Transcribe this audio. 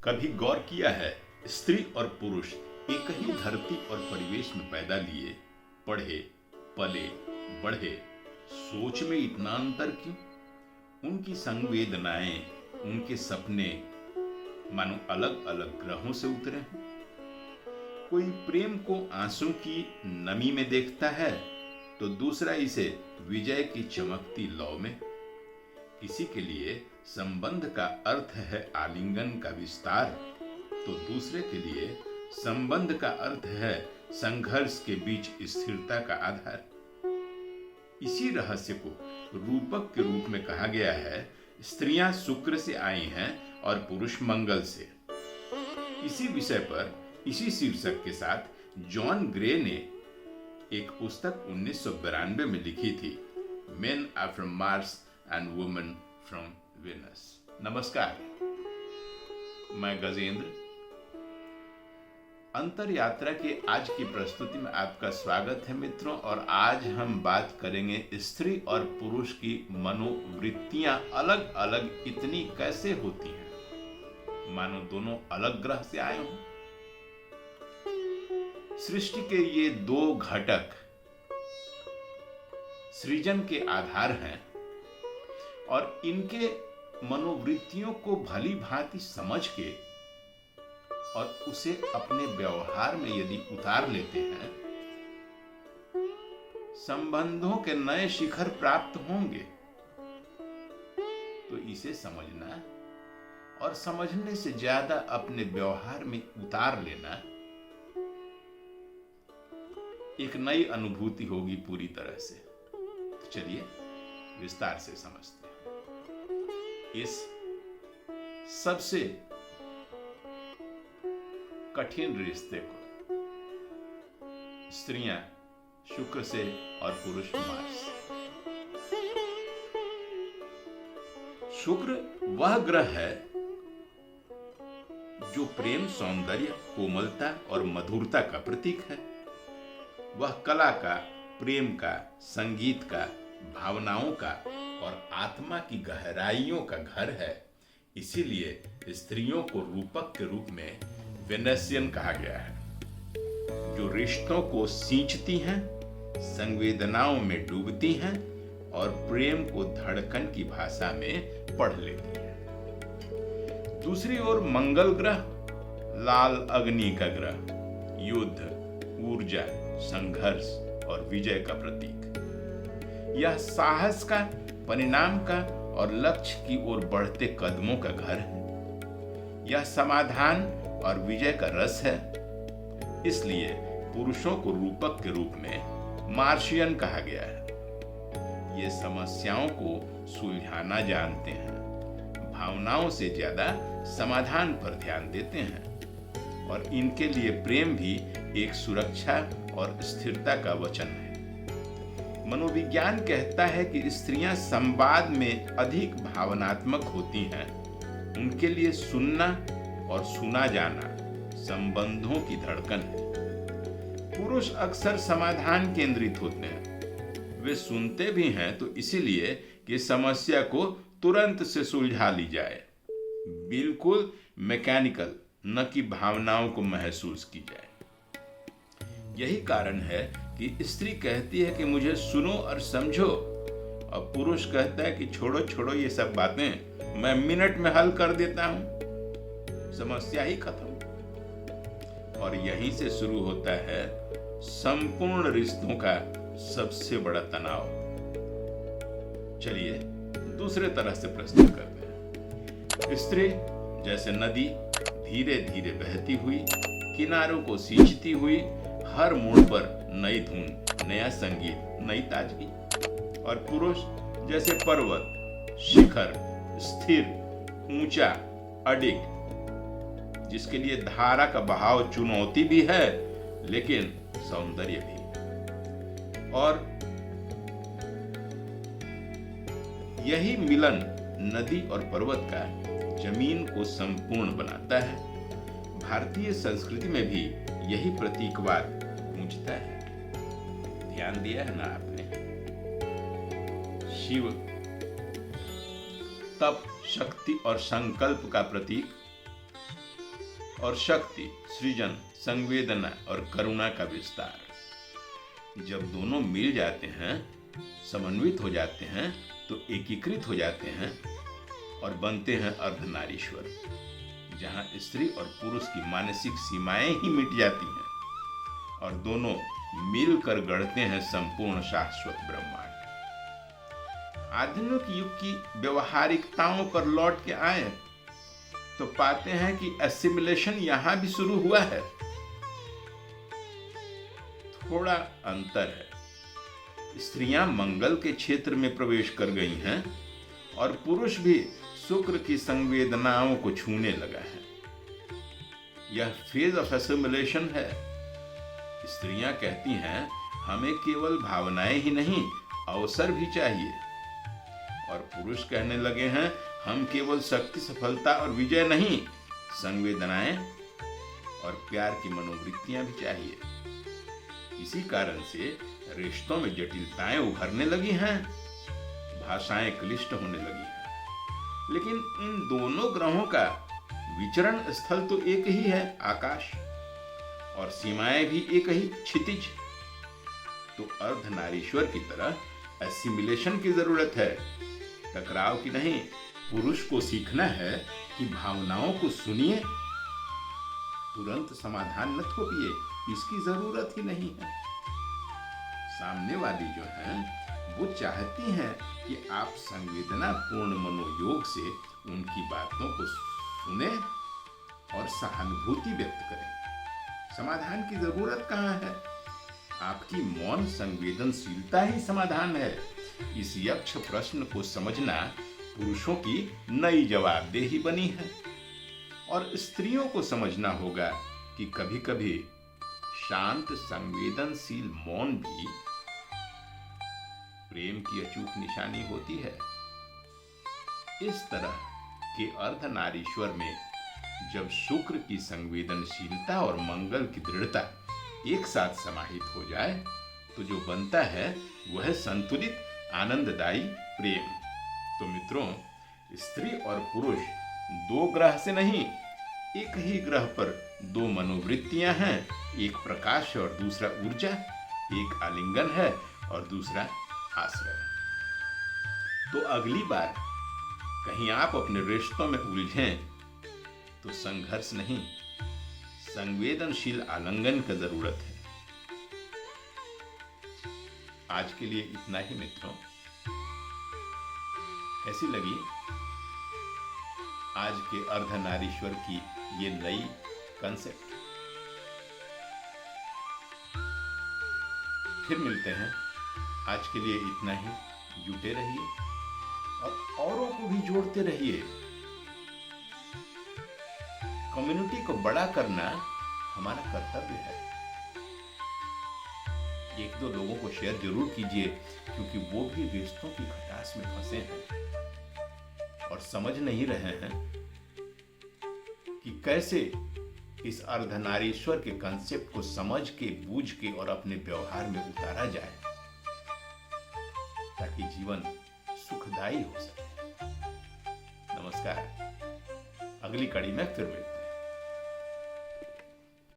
कभी गौर किया है, स्त्री और पुरुष एक ही धरती और परिवेश में पैदा लिए, पढ़े, पले, बढ़े, सोच में इतना अंतर क्यों? उनकी संवेदनाएं, उनके सपने मानो अलग अलग ग्रहों से उतरे हों। कोई प्रेम को आंसू की नमी में देखता है तो दूसरा इसे विजय की चमकती लौ में। किसी के लिए संबंध का अर्थ है आलिंगन का विस्तार, तो दूसरे के लिए संबंध का अर्थ है संघर्ष के बीच स्थिरता का आधार। इसी रहस्य को रूपक के रूप में कहा गया है, स्त्रियां शुक्र से आई हैं और पुरुष मंगल से। इसी विषय पर इसी शीर्षक के साथ जॉन ग्रे ने एक पुस्तक 1992 में लिखी थी, men are from Mars and women from Venus. नमस्कार, मैं गजेंद्र। अंतर यात्रा के आज की प्रस्तुति में आपका स्वागत है मित्रों। और आज हम बात करेंगे स्त्री और पुरुष की मनोवृत्तियां अलग अलग इतनी कैसे होती हैं, मानो दोनों अलग ग्रह से आए हों। सृष्टि के ये दो घटक सृजन के आधार हैं और इनके मनोवृत्तियों को भली भांति समझ के और उसे अपने व्यवहार में यदि उतार लेते हैं, संबंधों के नए शिखर प्राप्त होंगे। तो इसे समझना और समझने से ज्यादा अपने व्यवहार में उतार लेना एक नई अनुभूति होगी पूरी तरह से। तो चलिए विस्तार से समझते हैं इस सबसे कठिन रिश्ते को, स्त्रियां शुक्र से और पुरुष मार्स। शुक्र वह ग्रह है जो प्रेम, सौंदर्य, कोमलता और मधुरता का प्रतीक है। वह कला का, प्रेम का, संगीत का, भावनाओं का और आत्मा की गहराइयों का घर है। इसीलिए स्त्रियों को रूपक के रूप में वेनसियन कहा गया है, जो रिश्तों को सींचती हैं, संवेदनाओं में डूबती हैं और प्रेम को धड़कन की भाषा में पढ़ लेती हैं। दूसरी ओर मंगल ग्रह लाल अग्नि का ग्रह, युद्ध, ऊर्जा, संघर्ष और विजय का प्रतीक। यह साहस का, परिणाम का और लक्ष्य की ओर बढ़ते कदमों का घर है। यह समाधान और विजय का रस है। इसलिए पुरुषों को रूपक के रूप में मार्शियन कहा गया है। ये समस्याओं को सुलझाना जानते हैं, भावनाओं से ज्यादा समाधान पर ध्यान देते हैं और इनके लिए प्रेम भी एक सुरक्षा और स्थिरता का वचन है। मनोविज्ञान कहता है कि स्त्रियां संवाद में अधिक भावनात्मक होती हैं। उनके लिए सुनना और सुना जाना संबंधों की धड़कन है। पुरुष अक्सर समाधान केंद्रित होते हैं। वे सुनते भी हैं तो इसीलिए कि समस्या को तुरंत से सुलझा ली जाए, बिल्कुल मैकेनिकल, न कि भावनाओं को महसूस की जाए। यही कारण है कि स्त्री कहती है कि मुझे सुनो और समझो, और पुरुष कहता है कि छोड़ो छोड़ो ये सब बातें, मैं मिनट में हल कर देता हूं, समस्या ही खत्म। और यहीं से शुरू होता है संपूर्ण रिश्तों का सबसे बड़ा तनाव। चलिए दूसरे तरह से प्रस्तुत करते हैं। स्त्री जैसे नदी धीरे धीरे बहती हुई, किनारों को सींचती हुई, हर मोड़ पर नई धुन, नया संगीत, नई ताजगी। और पुरुष जैसे पर्वत, शिखर, स्थिर, ऊंचा, अडिग, जिसके लिए धारा का बहाव चुनौती भी है लेकिन सौंदर्य भी। और यही मिलन नदी और पर्वत का जमीन को संपूर्ण बनाता है। भारतीय संस्कृति में भी यही प्रतीकवाद गूंजता है। ध्यान दिया है ना आपने? शिव तप, शक्ति और संकल्प का प्रतीक, और शक्ति, सृजन, संवेदना और करुणा का विस्तार। जब दोनों मिल जाते हैं, समन्वित हो जाते हैं, तो एकीकृत हो जाते हैं और बनते हैं अर्धनारीश्वर, जहां स्त्री और पुरुष की मानसिक सीमाएं ही मिट जाती हैं और दोनों मिलकर गढ़ते हैं संपूर्ण शाश्वत ब्रह्मांड। आधुनिक युग की व्यवहारिकताओं पर लौट के आए तो पाते हैं कि एसिमिलेशन यहां भी शुरू हुआ है। थोड़ा अंतर है, स्त्रियां मंगल के क्षेत्र में प्रवेश कर गई हैं और पुरुष भी शुक्र की संवेदनाओं को छूने लगा है। यह फेज ऑफ एसिमिलेशन है। स्त्रियां कहती हैं हमें केवल भावनाएं ही नहीं, अवसर भी चाहिए, और पुरुष कहने लगे हैं हम केवल शक्ति, सफलता और विजय नहीं, संवेदनाएं और प्यार की मनोवृत्तियां भी चाहिए। इसी कारण से रिश्तों में जटिलताएं उभरने लगी हैं, भाषाएं क्लिष्ट होने लगी हैं। लेकिन इन दोनों ग्रहों का विचरण स्थल तो एक ही है, आकाश, और सीमाएं भी एक ही, क्षितिज। तो अर्धनारीश्वर की तरह एसिमिलेशन की जरूरत है, टकराव की नहीं। पुरुष को सीखना है कि भावनाओं को सुनिए, तुरंत समाधान न थोपिए, इसकी जरूरत ही नहीं है। सामने वाली जो है वो चाहती हैं कि आप संवेदना पूर्ण मनोयोग से उनकी बातों को सुने और सहानुभूति व्यक्त करें। समाधान की जरूरत कहाँ है? आपकी मौन संवेदनशीलता ही समाधान है। इस यक्ष प्रश्न को समझना पुरुषों की नई जवाबदेही बनी है, और स्त्रियों को समझना होगा कि कभी कभी शांत संवेदनशील मौन भी प्रेम की अचूक निशानी होती है। इस तरह के अर्धनारीश्वर में जब शुक्र की संवेदनशीलता और मंगल की दृढ़ता एक साथ समाहित हो जाए तो जो बनता है वह संतुलित आनंददायी प्रेम। तो मित्रों, स्त्री और पुरुष दो ग्रह से नहीं, एक ही ग्रह पर दो मनोवृत्तियां हैं, एक प्रकाश और दूसरा ऊर्जा, एक आलिंगन है और दूसरा आश्रय। तो अगली बार कहीं आप अपने रिश्तों में उलझें तो संघर्ष नहीं, संवेदनशील आलिंगन की जरूरत है। आज के लिए इतना ही मित्रों। कैसी लगी आज के अर्धनारीश्वर की ये नई कंसेप्ट? फिर मिलते हैं। आज के लिए इतना ही। जुटे रहिए और औरों को भी जोड़ते रहिए। कम्युनिटी को बड़ा करना हमारा कर्तव्य है। एक दो लोगों को शेयर जरूर कीजिए, क्योंकि वो भी रिश्तों की खटास में फंसे हैं और समझ नहीं रहे हैं कि कैसे इस अर्धनारीश्वर के कंसेप्ट को समझ के, बूझ के और अपने व्यवहार में उतारा जाए, ताकि जीवन सुखदायी हो सके। नमस्कार। अगली कड़ी में फिर मिलते हैं।